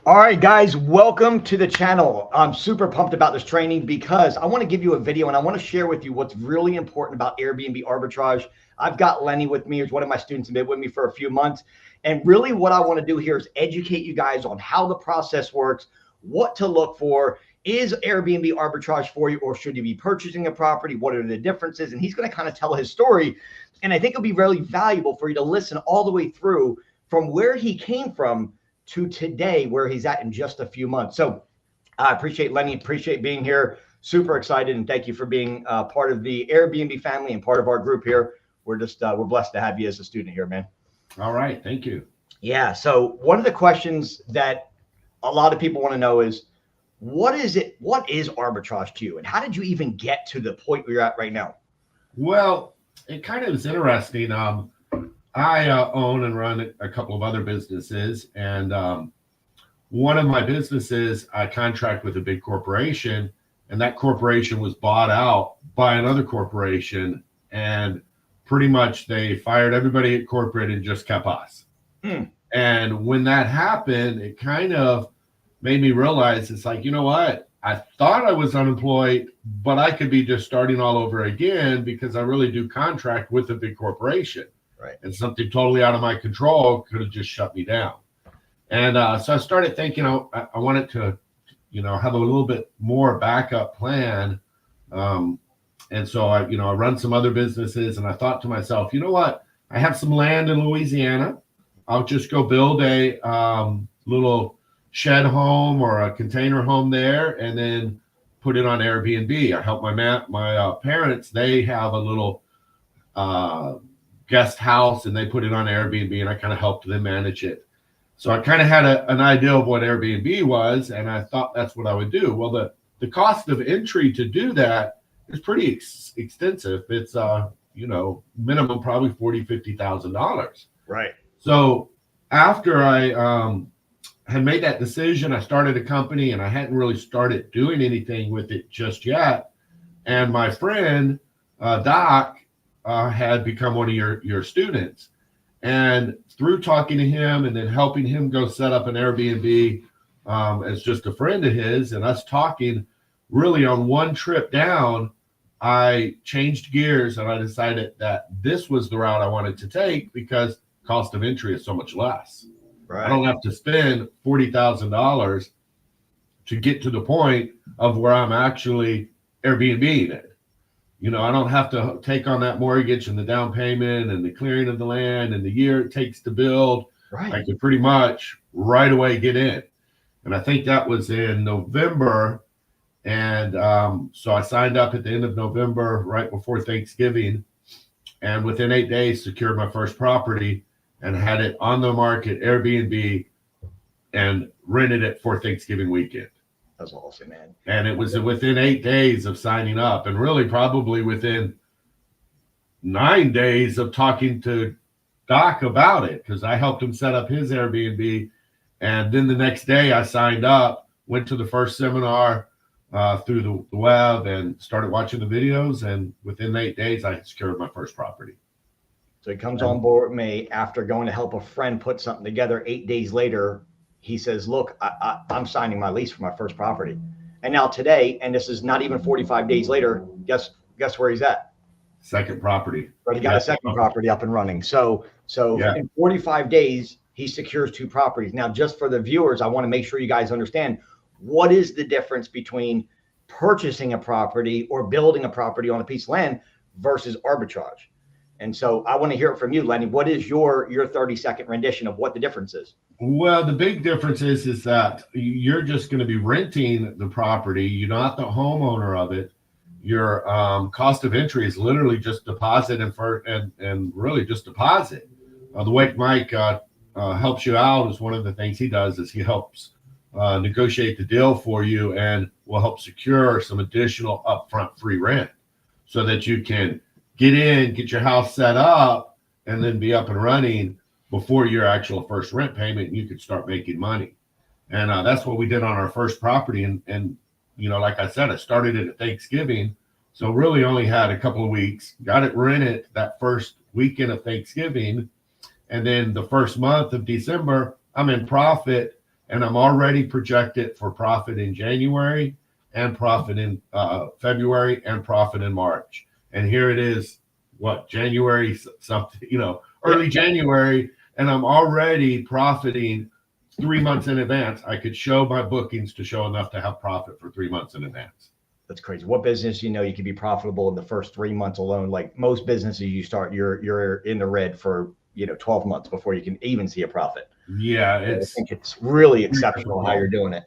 All right, guys, welcome to the channel. I'm super pumped about this training because I want to give you a video and I want to share with you what's really important about Airbnb arbitrage. I've got Lenny with me, who's one of my students, and been with me for a few months. And really what I want to do here is educate you guys on how the process works, what to look for. Is Airbnb arbitrage for you, or should you be purchasing a property? What are the differences? And he's going to kind of tell his story. And I think it'll be really valuable for you to listen all the way through from where he came from to today, where he's at in just a few months. So I appreciate Lenny, appreciate being here. Super excited. And thank you for being part of the Airbnb family and part of our group here. We're just, we're blessed to have you as a student here, man. All right. Thank you. Yeah. So one of the questions that a lot of people want to know is, what is arbitrage to you? And how did you even get to the point where you're at right now? Well, it kind of is interesting. I own and run a couple of other businesses, and one of my businesses, I contract with a big corporation, and that corporation was bought out by another corporation, and pretty much they fired everybody at corporate and just kept us. And when that happened, it kind of made me realize, it's like, you know what? I thought I was unemployed, but I could be just starting all over again, because I really do contract with a big corporation. Right. And something totally out of my control could have just shut me down. And so I started thinking, I wanted to, have a little bit more backup plan. And so I run some other businesses, and I thought to myself, you know what? I have some land in Louisiana. I'll just go build a little shed home or a container home there, and then put it on Airbnb. I help my parents. They have a little guest house, and they put it on Airbnb, and I kind of helped them manage it. So I kind of had an idea of what Airbnb was, and I thought that's what I would do. Well, the cost of entry to do that is pretty extensive. It's minimum probably $40,000-$50,000. Right. So after I had made that decision, I started a company, and I hadn't really started doing anything with it just yet. And my friend Doc had become one of your students, and through talking to him and then helping him go set up an Airbnb as just a friend of his, and us talking, really on one trip down, I changed gears, and I decided that this was the route I wanted to take, because cost of entry is so much less. Right. I don't have to spend $40,000 to get to the point of where I'm actually Airbnb-ing it. I don't have to take on that mortgage and the down payment and the clearing of the land and the year it takes to build. Right. I could pretty much right away get in. And I think that was in November. And so I signed up at the end of November, right before Thanksgiving. And within 8 days, secured my first property and had it on the market, Airbnb, and rented it for Thanksgiving weekend. That's awesome, man. And it was within 8 days of signing up, and really probably within 9 days of talking to Doc about it, because I helped him set up his Airbnb. And then the next day I signed up, went to the first seminar through the web, and started watching the videos. And within 8 days, I secured my first property. So he comes on board with me after going to help a friend put something together. 8 days later, he says, look, I'm signing my lease for my first property. And now today, and this is not even 45 days later, guess where he's at? Second property. Already got a second property up and running. So in 45 days, he secures 2 properties. Now, just for the viewers, I want to make sure you guys understand, what is the difference between purchasing a property or building a property on a piece of land versus arbitrage? And so I want to hear it from you, Lenny. What is your 30-second rendition of what the difference is? Well, the big difference is that you're just going to be renting the property. You're not the homeowner of it. Your cost of entry is literally just deposit and really just deposit. The way Mike helps you out is one of the things he does is he helps negotiate the deal for you, and will help secure some additional upfront free rent so that you can get in, get your house set up, and then be up and running before your actual first rent payment, and you could start making money. And that's what we did on our first property. And like I said, I started it at Thanksgiving. So really only had a couple of weeks, got it rented that first weekend of Thanksgiving. And then the first month of December, I'm in profit and I'm already projected for profit in January and profit in February and profit in March. And here it is, what, January something, early January, and I'm already profiting 3 months in advance. I could show my bookings to show enough to have profit for 3 months in advance. That's crazy. What business, you can be profitable in the first 3 months alone? Like most businesses you start, you're in the red for 12 months before you can even see a profit. Yeah, I think it's really exceptional how you're doing it.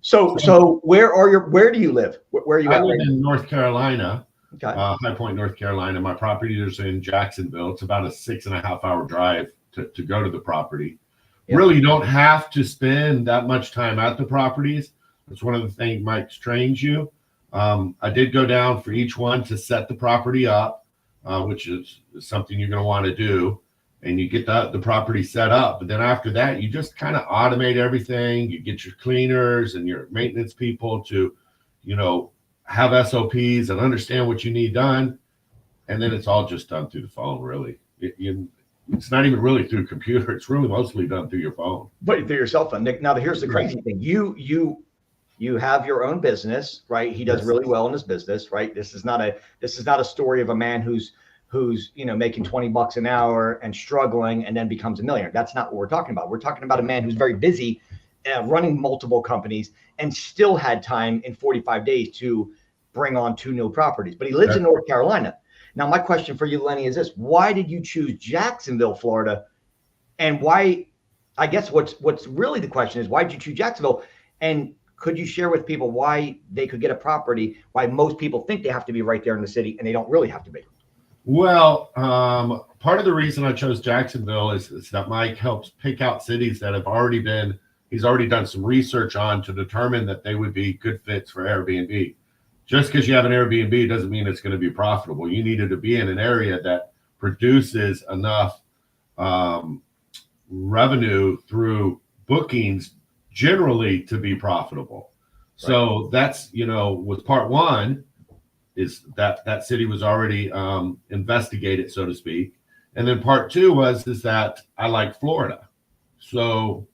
So where do you live? Where are you I at? live in North Carolina, Okay. High Point, North Carolina. My property is in Jacksonville. It's about a 6.5 hour drive to go to the property. Yep. Really, you don't have to spend that much time at the properties. That's one of the things Mike trains you. I did go down for each one to set the property up, which is something you're going to want to do. And you get the property set up. But then after that, you just kind of automate everything. You get your cleaners and your maintenance people to, have SOPs and understand what you need done. And then it's all just done through the phone, really. It's not even really through a computer. It's really mostly done through your phone. But through your cell phone. Nick, now here's the crazy thing. You have your own business, right? He does really well in his business, right? This is not a story of a man who's making $20 an hour and struggling and then becomes a millionaire. That's not what we're talking about. We're talking about a man who's very busy running multiple companies and still had time in 45 days to bring on 2 new properties. But he lives in North Carolina. Now, my question for you, Lenny, is this: why did you choose Jacksonville, Florida? And why, I guess what's really the question is, why did you choose Jacksonville? And could you share with people why they could get a property, why most people think they have to be right there in the city and they don't really have to be? Well, part of the reason I chose Jacksonville is that Mike helps pick out cities that he's already done some research on to determine that they would be good fits for Airbnb. Just because you have an Airbnb doesn't mean it's going to be profitable. You needed to be in an area that produces enough revenue through bookings generally to be profitable. Right. So that's, with part one, is that city was already investigated, so to speak. And then part two is that I like Florida. So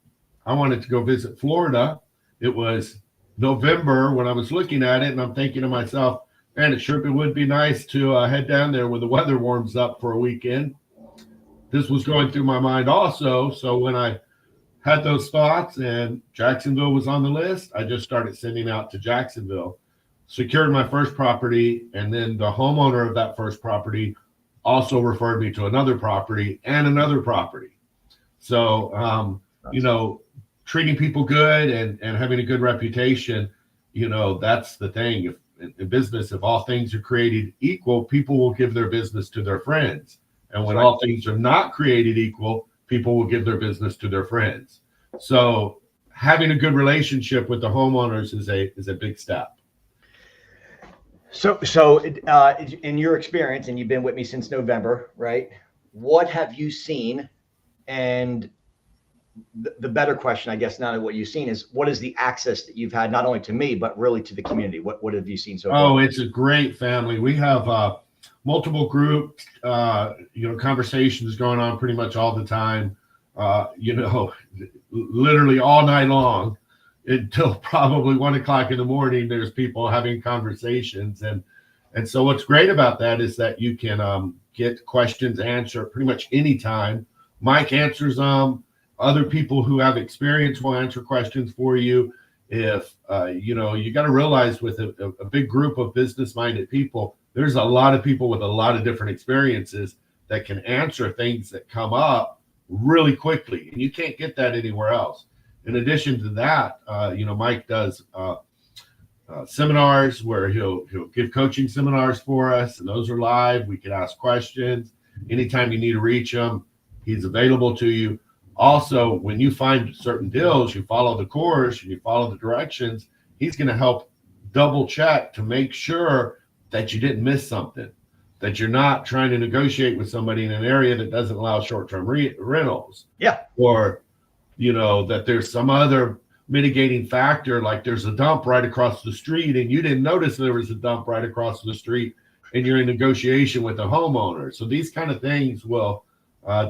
I wanted to go visit Florida. It was November when I was looking at it, and I'm thinking to myself, man, it sure would be nice to head down there when the weather warms up for a weekend. This was going through my mind also. So when I had those thoughts and Jacksonville was on the list, I just started sending out to Jacksonville. Secured my first property, and then the homeowner of that first property also referred me to another property and another property. So, treating people good and having a good reputation, that's the thing. If in business, if all things are created equal, people will give their business to their friends. And when all things are not created equal, people will give their business to their friends. So having a good relationship with the homeowners is a big step. So in your experience, and you've been with me since November, right? What have you seen? And the better question, I guess, now what you've seen is, what is the access that you've had, not only to me, but really to the community? What have you seen so far? Oh, it's a great family. We have multiple group, conversations going on pretty much all the time, literally all night long. Until probably 1 o'clock in the morning, there's people having conversations. And so what's great about that is that you can get questions answered pretty much anytime. Mike answers them. Other people who have experience will answer questions for you. If, you got to realize with a big group of business-minded people, there's a lot of people with a lot of different experiences that can answer things that come up really quickly. And you can't get that anywhere else. In addition to that, Mike does seminars where he'll give coaching seminars for us, and those are live. We can ask questions anytime you need to reach him. He's available to you. Also, when you find certain deals, you follow the course and you follow the directions. He's going to help double check to make sure that you didn't miss something, that you're not trying to negotiate with somebody in an area that doesn't allow short-term rentals. Yeah. Or that there's some other mitigating factor, like there's a dump right across the street and you didn't notice there was a dump right across the street and you're in negotiation with the homeowner. So these kind of things will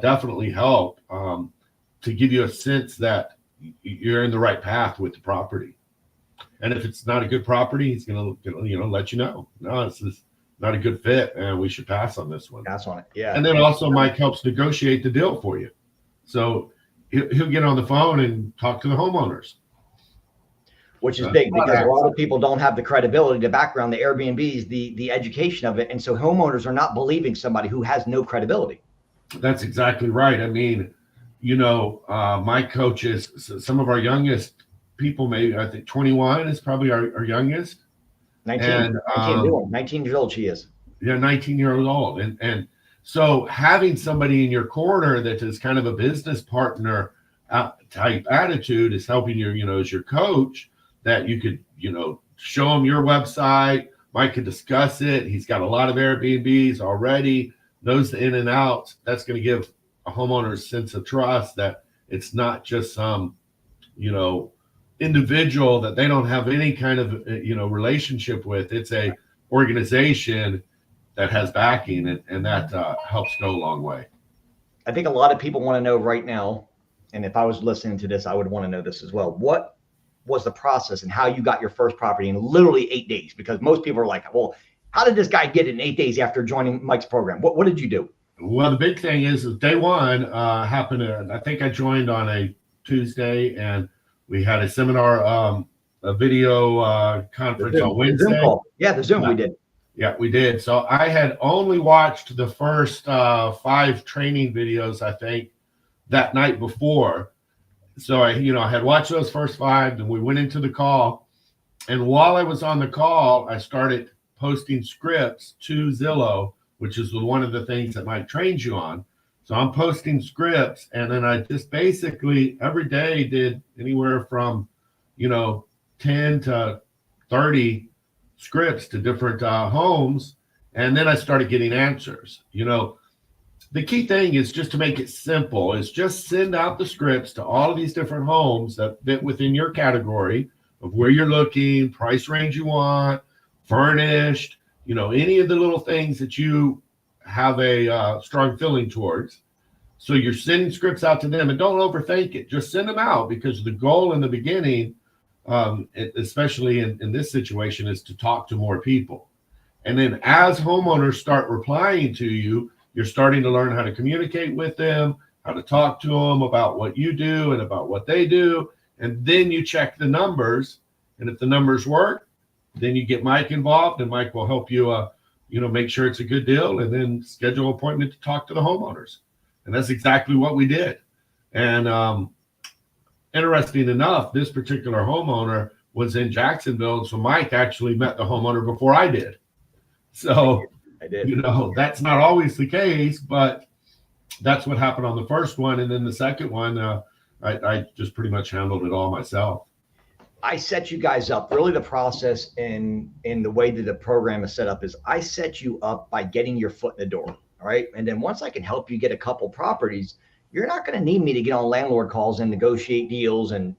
definitely help to give you a sense that, you're in the right path with the property. And if it's not a good property, he's going to let you know. No, this is not a good fit, and we should pass on this one. Pass on it. Yeah. And then also Mike helps negotiate the deal for you. So he'll get on the phone and talk to the homeowners. Which is big because a lot of people don't have the credibility, the background, the Airbnbs, the education of it. And so homeowners are not believing somebody who has no credibility. That's exactly right. I mean, my coaches, some of our youngest people, maybe I think 21 is probably our youngest. 19 years old she is. Yeah, 19 years old. And so having somebody in your corner that is kind of a business partner type attitude is helping you, as your coach, that you could, show them your website. Mike could discuss it. He's got a lot of Airbnbs already, knows the in and outs. That's going to give a homeowner a sense of trust that it's not just some, individual that they don't have any kind of, relationship with. It's a organization that has backing, and that helps go a long way. I think a lot of people want to know right now, and if I was listening to this, I would want to know this as well. What was the process and how you got your first property in literally 8 days? Because most people are like, well, how did this guy get it in 8 days after joining Mike's program? What did you do? Well, the big thing is day one happened. I think I joined on a Tuesday, and we had a seminar, a video conference on Wednesday. The Zoom call. Yeah, the Zoom we did. Yeah, we did. So I had only watched the first 5 training videos, I think, that night before. So I had watched those first 5, and we went into the call. And while I was on the call, I started posting scripts to Zillow, which is one of the things that Mike trains you on. So I'm posting scripts, and then I just basically every day did anywhere from, 10 to 30 scripts to different homes. And then I started getting answers. The key thing is just to make it simple, is just send out the scripts to all of these different homes that fit within your category of where you're looking, price range you want, furnished, any of the little things that you have a strong feeling towards. So you're sending scripts out to them, and don't overthink it. Just send them out, because the goal in the beginning, especially in this situation, is to talk to more people. And then as homeowners start replying to you, you're starting to learn how to communicate with them, how to talk to them about what you do and about what they do. And then you check the numbers. And if the numbers work, then you get Mike involved, and Mike will help you, make sure it's a good deal, and then schedule an appointment to talk to the homeowners. And that's exactly what we did. And interesting enough, this particular homeowner was in Jacksonville. So Mike actually met the homeowner before I did. So, I did. That's not always the case, but that's what happened on the first one. And then the second one, I just pretty much handled it all myself. I set you guys up. Really, the process in the way that the program is set up is I set you up by getting your foot in the door. All right. And then once I can help you get a couple properties, you're not going to need me to get on landlord calls and negotiate deals and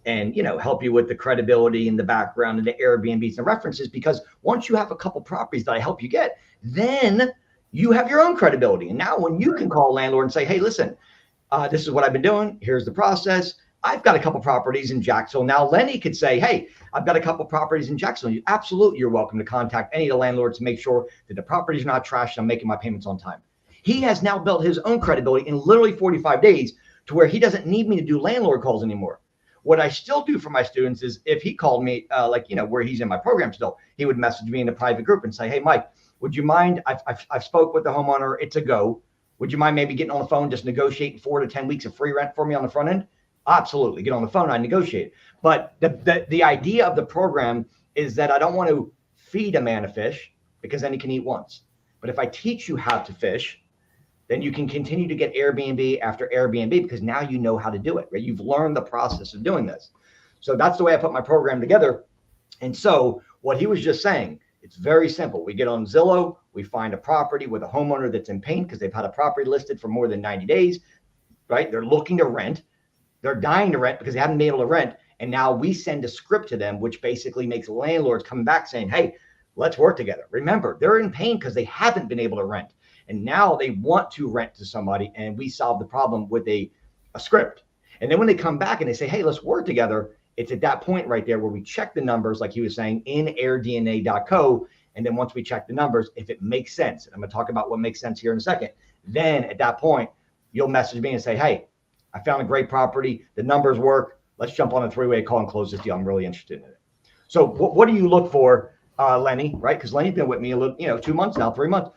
help you with the credibility and the background and the Airbnbs and references, because once you have a couple properties that I help you get, then you have your own credibility. And now when you can call a landlord and say, hey, listen, this is what I've been doing. Here's the process. I've got a couple properties in Jacksonville. Now Lenny could say, hey, I've got a couple properties in Jacksonville. Absolutely, you're welcome to contact any of the landlords to make sure that the property's not trashed and I'm making my payments on time. He has now built his own credibility in literally 45 days to where he doesn't need me to do landlord calls anymore. What I still do for my students is if he called me, where he's in my program still, he would message me in a private group and say, hey, Mike, would you mind? I've spoke with the homeowner. It's a go. Would you mind maybe getting on the phone, just negotiating 4 to 10 weeks of free rent for me on the front end? Absolutely. Get on the phone. I negotiate. But the idea of the program is that I don't want to feed a man a fish, because then he can eat once. But if I teach you how to fish, then you can continue to get Airbnb after Airbnb, because now you know how to do it, right? You've learned the process of doing this. So that's the way I put my program together. And so what he was just saying, it's very simple. We get on Zillow, we find a property with a homeowner that's in pain because they've had a property listed for more than 90 days, right? They're looking to rent. They're dying to rent because they haven't been able to rent. And now we send a script to them, which basically makes landlords come back saying, hey, let's work together. Remember, they're in pain because they haven't been able to rent. And now they want to rent to somebody, and we solve the problem with a script. And then when they come back and they say, hey, let's work together, it's at that point right there where we check the numbers, like he was saying, in airdna.co. And then once we check the numbers, if it makes sense, and I'm going to talk about what makes sense here in a second, then at that point, you'll message me and say, hey, I found a great property. The numbers work. Let's jump on a three-way call and close this deal. I'm really interested in it. So what do you look for, Lenny, right? Because Lenny's been with me a little, 2 months now, 3 months.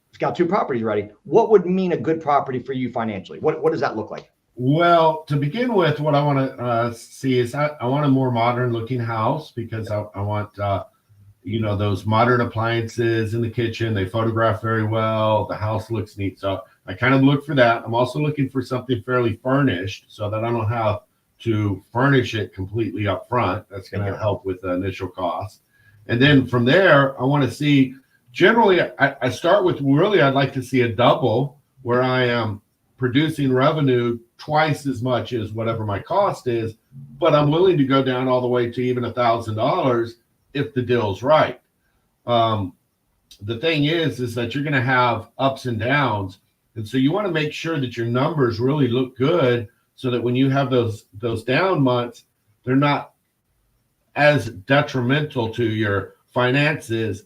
He's got 2 properties ready. What would mean a good property for you financially? What does that look like? Well, to begin with, what I want to see is I want a more modern looking house, because I want, those modern appliances in the kitchen. They photograph very well. The house looks neat. So I kind of look for that. I'm also looking for something fairly furnished so that I don't have to furnish it completely up front. That's going to help with the initial cost. And then from there, I want to see, generally, I start with, really, I'd like to see a double where I am producing revenue twice as much as whatever my cost is, but I'm willing to go down all the way to even $1,000 if the deal's right. The thing is that you're going to have ups and downs. And so you want to make sure that your numbers really look good so that when you have those down months, they're not as detrimental to your finances,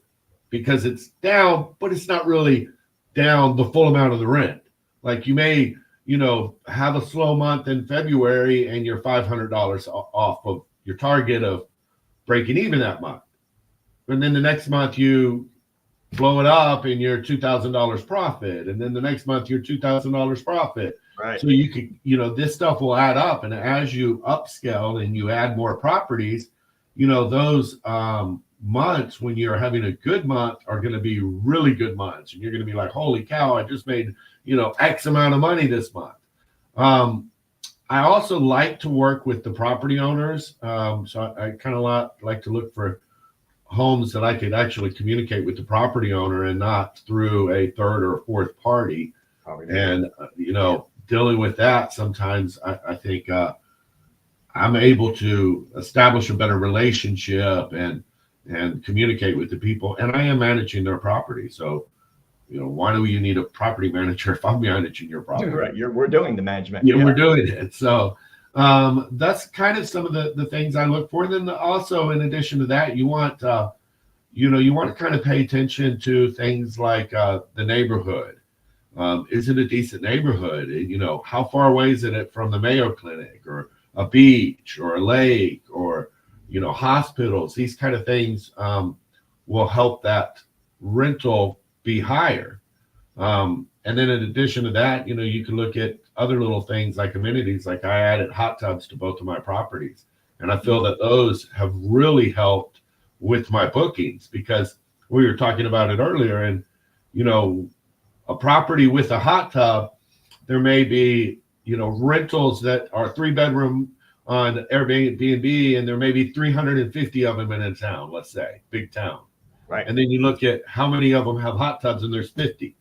because it's down, but it's not really down the full amount of the rent. Like you may, have a slow month in February and you're $500 off of your target of breaking even that month. And then the next month you blow it up and you're $2,000 profit. And then the next month you're $2,000 profit. Right. So you could, this stuff will add up. And as you upscale and you add more properties, those months when you're having a good month are going to be really good months. And you're going to be like, holy cow, I just made, X amount of money this month. I also like to work with the property owners. So I kind of like to look for homes that I could actually communicate with the property owner and not through a third or fourth party. And, dealing with that, sometimes I think I'm able to establish a better relationship and communicate with the people, and I am managing their property. So, why do you need a property manager if I'm managing your property? Right. We're doing the management. Yeah, we're doing it. So that's kind of some of the things I look for. Then also, in addition to that, you want to kind of pay attention to things like the neighborhood. Is it a decent neighborhood? How far away is it from the Mayo Clinic or a beach or a lake or, hospitals? These kind of things will help that rental be higher. And then in addition to that, you can look at other little things like amenities. Like I added hot tubs to both of my properties. And I feel that those have really helped with my bookings, because we were talking about it earlier. And, a property with a hot tub, there may be, rentals that are 3-bedroom on Airbnb, and there may be 350 of them in a town, let's say, big town. Right. And then you look at how many of them have hot tubs, and there's 50.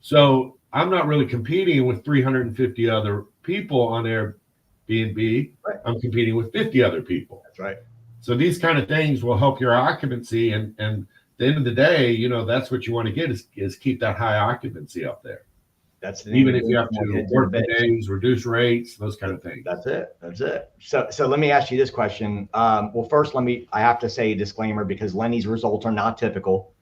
So I'm not really competing with 350 other people on Airbnb. Right. I'm competing with 50 other people. That's right. So these kind of things will help your occupancy. And at the end of the day, that's what you want to get is keep that high occupancy up there. That's even if you have to work the days, reduce rates, those kind of things. That's it. So let me ask you this question. Well, first, I have to say a disclaimer, because Lenny's results are not typical.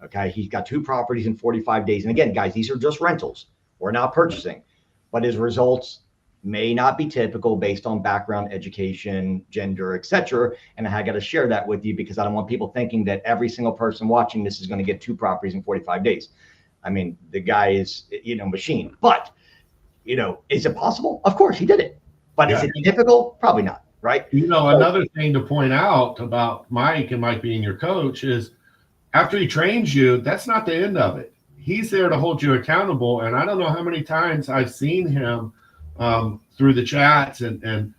Okay. He's got 2 properties in 45 days. And again, guys, these are just rentals. We're not purchasing, but his results may not be typical based on background, education, gender, etc. And I got to share that with you, because I don't want people thinking that every single person watching this is going to get 2 properties in 45 days. I mean, the guy is, machine. But, is it possible? Of course, he did it. But is it typical? Probably not, right? Another thing to point out about Mike and Mike being your coach is, after he trains you, that's not the end of it. He's there to hold you accountable. And I don't know how many times I've seen him through the chats and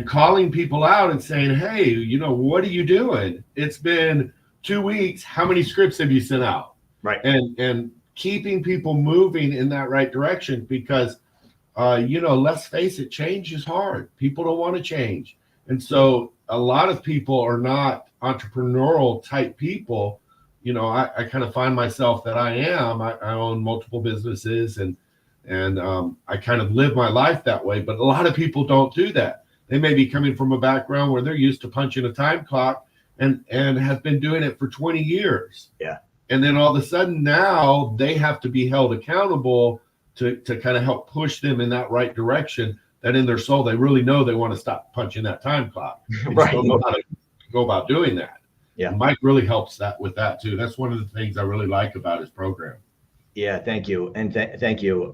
calling people out and saying, hey, what are you doing? It's been 2 weeks. How many scripts have you sent out? Right. And keeping people moving in that right direction, because, let's face it, change is hard. People don't want to change. And so a lot of people are not entrepreneurial type people. I kind of find myself that I am. I own multiple businesses, and And I kind of live my life that way, but a lot of people don't do that. They may be coming from a background where they're used to punching a time clock and have been doing it for 20 years. Yeah. And then all of a sudden now they have to be held accountable to kind of help push them in that right direction, that in their soul they really know they want to stop punching that time clock. They Right. just don't know how to go about doing that. Yeah. And Mike really helps that with that too. That's one of the things I really like about his program. Yeah, thank you, and thank you.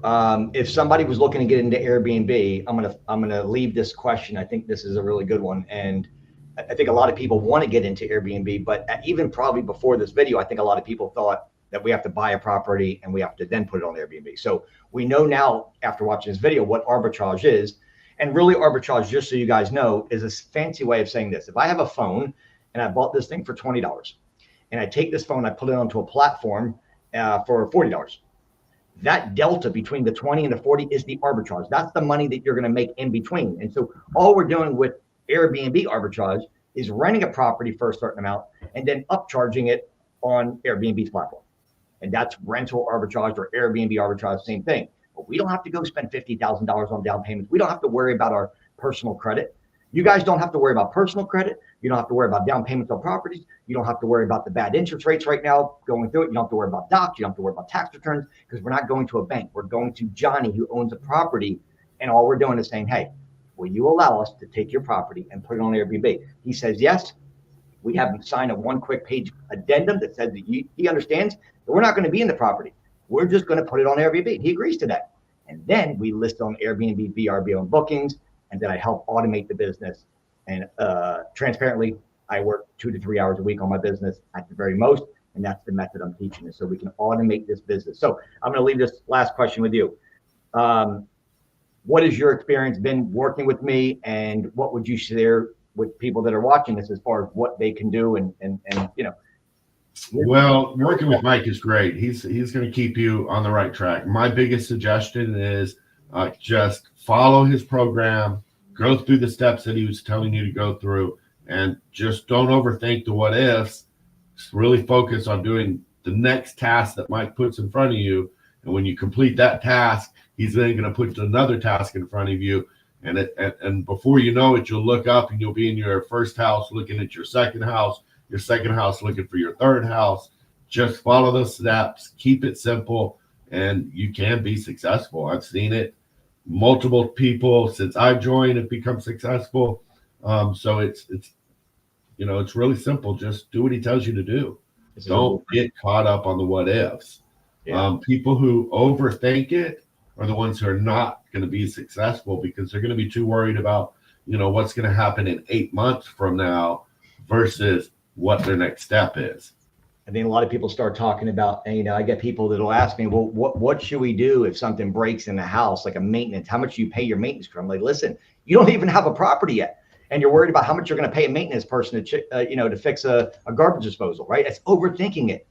If somebody was looking to get into Airbnb, I'm gonna leave this question. I think this is a really good one, and I think a lot of people want to get into Airbnb, but even probably before this video, I think a lot of people thought that we have to buy a property and we have to then put it on Airbnb. So we know now after watching this video what arbitrage is, and really arbitrage, just so you guys know, is a fancy way of saying this. If I have a phone and I bought this thing for $20, and I take this phone, I put it onto a platform for $40. That delta between the 20 and the 40 is the arbitrage. That's the money that you're going to make in between. And so all we're doing with Airbnb arbitrage is renting a property for a certain amount and then upcharging it on Airbnb's platform. And that's rental arbitrage or Airbnb arbitrage, same thing. But we don't have to go spend $50,000 on down payments. We don't have to worry about our personal credit. You guys don't have to worry about personal credit. You don't have to worry about down payments on properties. You don't have to worry about the bad interest rates right now going through it. You don't have to worry about docs. You don't have to worry about tax returns, because we're not going to a bank. We're going to Johnny, who owns a property. And all we're doing is saying, hey, will you allow us to take your property and put it on Airbnb? He says, yes. We have him sign a one quick page addendum that says that he understands that we're not going to be in the property. We're just going to put it on Airbnb. He agrees to that. And then we list on Airbnb, vrbo, and bookings. And then I help automate the business. And transparently, I work 2 to 3 hours a week on my business at the very most. And that's the method I'm teaching, is so we can automate this business. So I'm going to leave this last question with you. What has your experience been working with me, and what would you share with people that are watching this as far as what they can do and you know? Well, working with Mike is great. He's going to keep you on the right track. My biggest suggestion is just follow his program, go through the steps that he was telling you to go through, and just don't overthink the what ifs. Just really focus on doing the next task that Mike puts in front of you. And when you complete that task, he's then going to put another task in front of you. And before you know it, you'll look up and you'll be in your first house looking at your second house looking for your third house. Just follow the steps, keep it simple, and you can be successful. I've seen it. Multiple people since I've joined have become successful. So it's really simple. Just do what he tells you to do. Don't get caught up on the what ifs. Yeah. People who overthink it are the ones who are not going to be successful, because they're going to be too worried about, what's going to happen in 8 months from now versus what their next step is. I think a lot of people start talking about, and I get people that'll ask me, well, what should we do if something breaks in the house, like a maintenance? How much do you pay your maintenance crew? I'm like, listen, you don't even have a property yet, and you're worried about how much you're going to pay a maintenance person to fix a garbage disposal, right? It's overthinking it.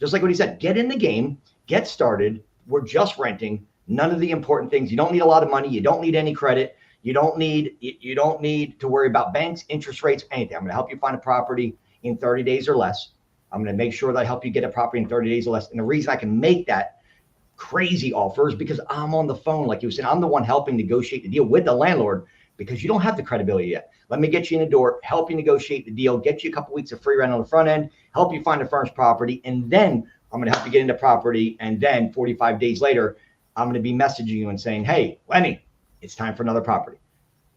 Just like what he said, get in the game, get started. We're just renting. None of the important things. You don't need a lot of money. You don't need any credit. You don't need to worry about banks, interest rates, anything. I'm going to help you find a property in 30 days or less. I'm going to make sure that I help you get a property in 30 days or less. And the reason I can make that crazy offer is because I'm on the phone. Like you said, I'm the one helping negotiate the deal with the landlord, because you don't have the credibility yet. Let me get you in the door, help you negotiate the deal, get you a couple weeks of free rent on the front end, help you find a furnished property. And then I'm going to help you get into property. And then 45 days later, I'm going to be messaging you and saying, hey, Lenny, it's time for another property.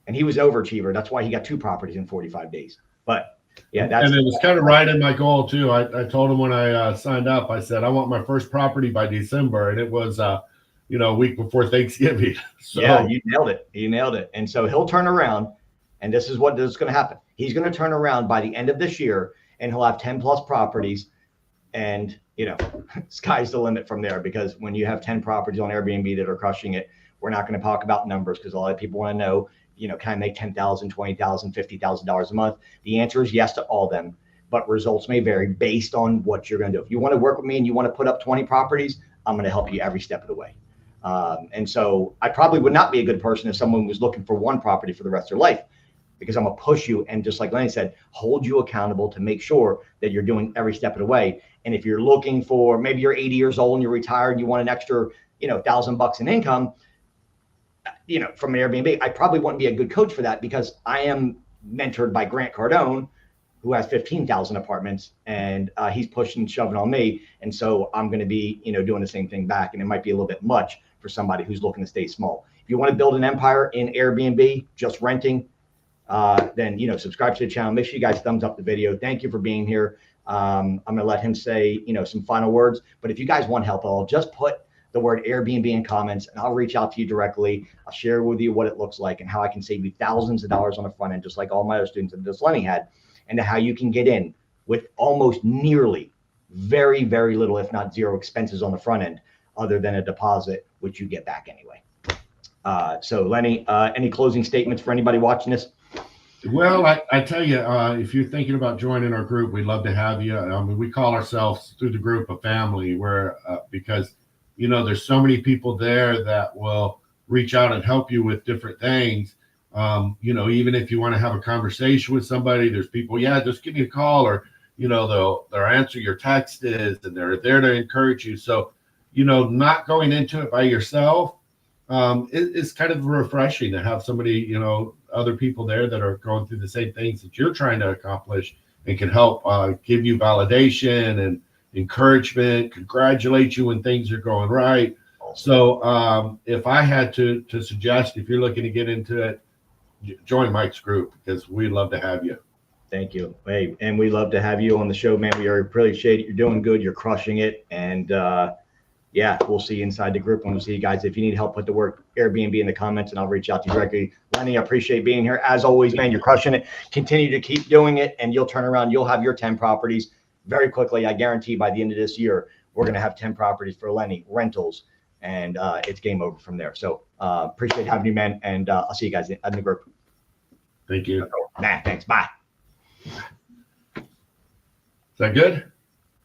And he was an overachiever. That's why he got 2 properties in 45 days. But yeah, and it was kind of right in my goal too. I told him when I signed up, I said, I want my first property by December. And it was, a week before Thanksgiving. So yeah, you nailed it. You nailed it. And so he'll turn around, and this is going to happen. He's going to turn around by the end of this year, and he'll have 10 plus properties. And, sky's the limit from there, because when you have 10 properties on Airbnb that are crushing it, we're not going to talk about numbers, because a lot of people want to know, can I make $10,000, $20,000, $50,000 a month? The answer is yes to all of them, but results may vary based on what you're going to do. If you want to work with me and you want to put up 20 properties, I'm going to help you every step of the way. And so I probably would not be a good person if someone was looking for one property for the rest of their life, because I'm going to push you, and just like Lenny said, hold you accountable to make sure that you're doing every step of the way. And if you're looking for, maybe you're 80 years old and you're retired and you want an extra $1,000 in income, from an Airbnb, I probably wouldn't be a good coach for that because I am mentored by Grant Cardone, who has 15,000 apartments, and he's pushing and shoving on me. And so I'm going to be, doing the same thing back. And it might be a little bit much for somebody who's looking to stay small. If you want to build an empire in Airbnb, just renting, then, subscribe to the channel. Make sure you guys thumbs up the video. Thank you for being here. I'm going to let him say, some final words. But if you guys want help, I'll just put the word Airbnb in comments and I'll reach out to you directly. I'll share with you what it looks like and how I can save you thousands of dollars on the front end, just like all my other students that this Lenny had, and how you can get in with almost nearly very, very little, if not zero expenses on the front end, other than a deposit, which you get back anyway. So Lenny, any closing statements for anybody watching this? Well, I tell you, if you're thinking about joining our group, we'd love to have you. We call ourselves through the group a family, where because there's so many people there that will reach out and help you with different things. Even if you want to have a conversation with somebody, there's people, just give me a call, or they'll answer your text and they're there to encourage you. So not going into it by yourself, it's kind of refreshing to have somebody, other people there that are going through the same things that you're trying to accomplish and can help give you validation and encouragement, congratulate you when things are going right. So if I had to suggest, if you're looking to get into it, join Mike's group, because we'd love to have you. Thank you. Hey, and we love to have you on the show, man. We appreciate it. You're doing good. You're crushing it. And we'll see you inside the group when we see you guys. If you need help, put the word Airbnb in the comments and I'll reach out to you directly. Lenny, I appreciate being here. As always, man, you're crushing it. Continue to keep doing it and you'll turn around. You'll have your 10 properties very quickly. I guarantee by the end of this year, we're going to have 10 properties for Lenny rentals, and it's game over from there. So appreciate having you, man. And I'll see you guys in the group. Thank you. Thanks. Bye. Is that good?